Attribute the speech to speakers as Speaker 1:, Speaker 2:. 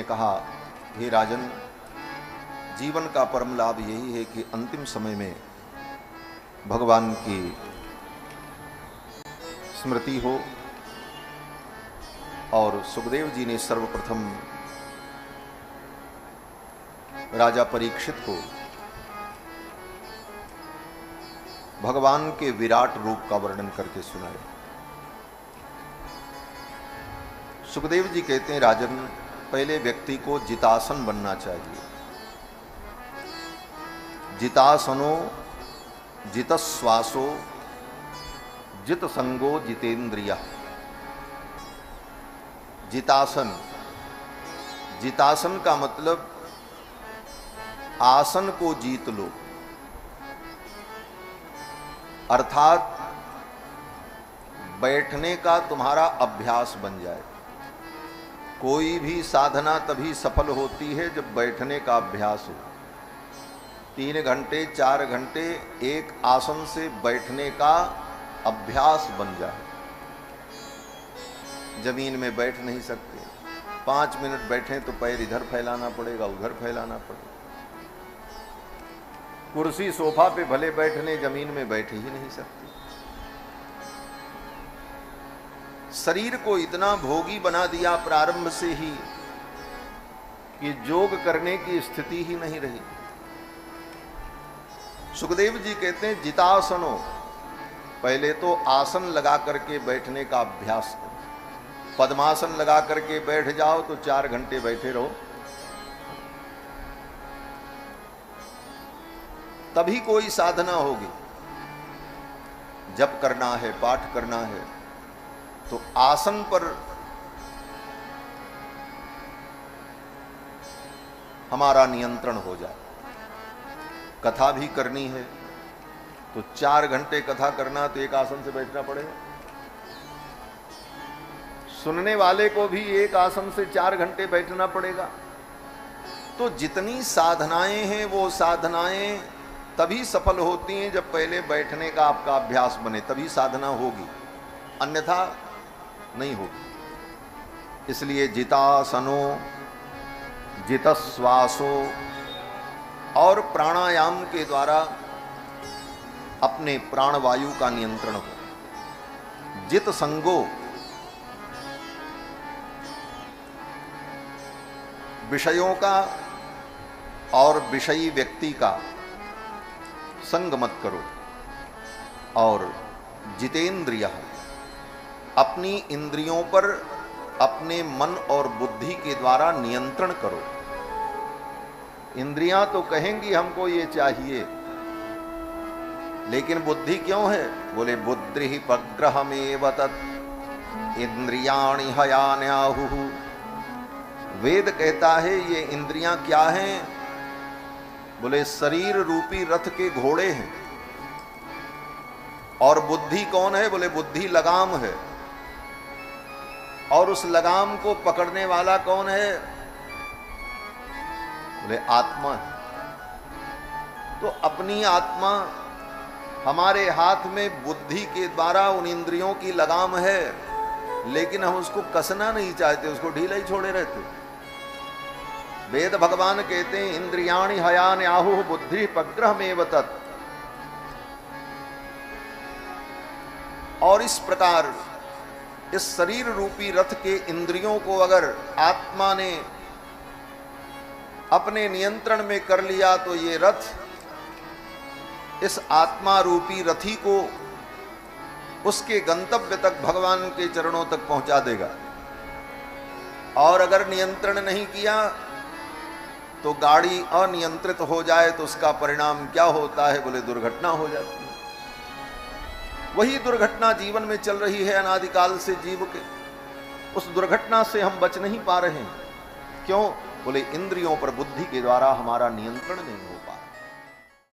Speaker 1: कहा, हे राजन, जीवन का परम लाभ यही है कि अंतिम समय में भगवान की स्मृति हो। और सुखदेव जी ने सर्वप्रथम राजा परीक्षित को भगवान के विराट रूप का वर्णन करके सुनाया। सुखदेव जी कहते हैं, राजन, पहले व्यक्ति को जितासन बनना चाहिए। जितासनो जितश्वासो जित संगो जितेंद्रिय। जितासन, जितासन का मतलब आसन को जीत लो, अर्थात बैठने का तुम्हारा अभ्यास बन जाए। कोई भी साधना तभी सफल होती है जब बैठने का अभ्यास हो। 3 घंटे 4 घंटे एक आसन से बैठने का अभ्यास बन जाए। जमीन में बैठ नहीं सकते, 5 मिनट बैठें तो पैर इधर फैलाना पड़ेगा, उधर फैलाना पड़ेगा। कुर्सी सोफा पे भले बैठ लें, जमीन में बैठ ही नहीं सकते। शरीर को इतना भोगी बना दिया प्रारंभ से ही कि योग करने की स्थिति ही नहीं रही। सुखदेव जी कहते हैं, जितासनो, पहले तो आसन लगा करके बैठने का अभ्यास करो। पद्मासन लगा करके बैठ जाओ तो 4 घंटे बैठे रहो, तभी कोई साधना होगी। जप करना है, पाठ करना है, तो आसन पर हमारा नियंत्रण हो जाए। कथा भी करनी है तो 4 घंटे कथा करना तो एक आसन से बैठना पड़ेगा। सुनने वाले को भी एक आसन से 4 घंटे बैठना पड़ेगा। तो जितनी साधनाएं हैं वो साधनाएं तभी सफल होती हैं जब पहले बैठने का आपका अभ्यास बने, तभी साधना होगी, अन्यथा नहीं होगी। इसलिए जितासनो जितश्वासो और प्राणायाम के द्वारा अपने प्राणवायु का नियंत्रण हो। जित संगो, विषयों का और विषयी व्यक्ति का संग मत करो। और जितेंद्रिय, अपनी इंद्रियों पर अपने मन और बुद्धि के द्वारा नियंत्रण करो। इंद्रियां तो कहेंगी हमको ये चाहिए, लेकिन बुद्धि क्यों है? बोले बुद्धि पग्रहमेव तत् इंद्रियाणि हयान्याहुः। वेद कहता है ये इंद्रियां क्या हैं? बोले शरीर रूपी रथ के घोड़े हैं। और बुद्धि कौन है? बोले बुद्धि लगाम है। और उस लगाम को पकड़ने वाला कौन है? बोले आत्मा है। तो अपनी आत्मा हमारे हाथ में बुद्धि के द्वारा उन इंद्रियों की लगाम है, लेकिन हम उसको कसना नहीं चाहते, उसको ढीला ही छोड़े रहते। वेद भगवान कहते हैं, इंद्रियाणि हयान्याहुः बुद्धि पग्रहमेव तत्। और इस प्रकार इस शरीर रूपी रथ के इंद्रियों को अगर आत्मा ने अपने नियंत्रण में कर लिया तो ये रथ इस आत्मा रूपी रथी को उसके गंतव्य तक, भगवान के चरणों तक पहुंचा देगा। और अगर नियंत्रण नहीं किया तो गाड़ी अनियंत्रित हो जाए तो उसका परिणाम क्या होता है? बोले दुर्घटना हो जाती है। वही दुर्घटना जीवन में चल रही है अनादिकाल से जीव के। उस दुर्घटना से हम बच नहीं पा रहे हैं। क्यों? बोले इंद्रियों पर बुद्धि के द्वारा हमारा नियंत्रण नहीं हो।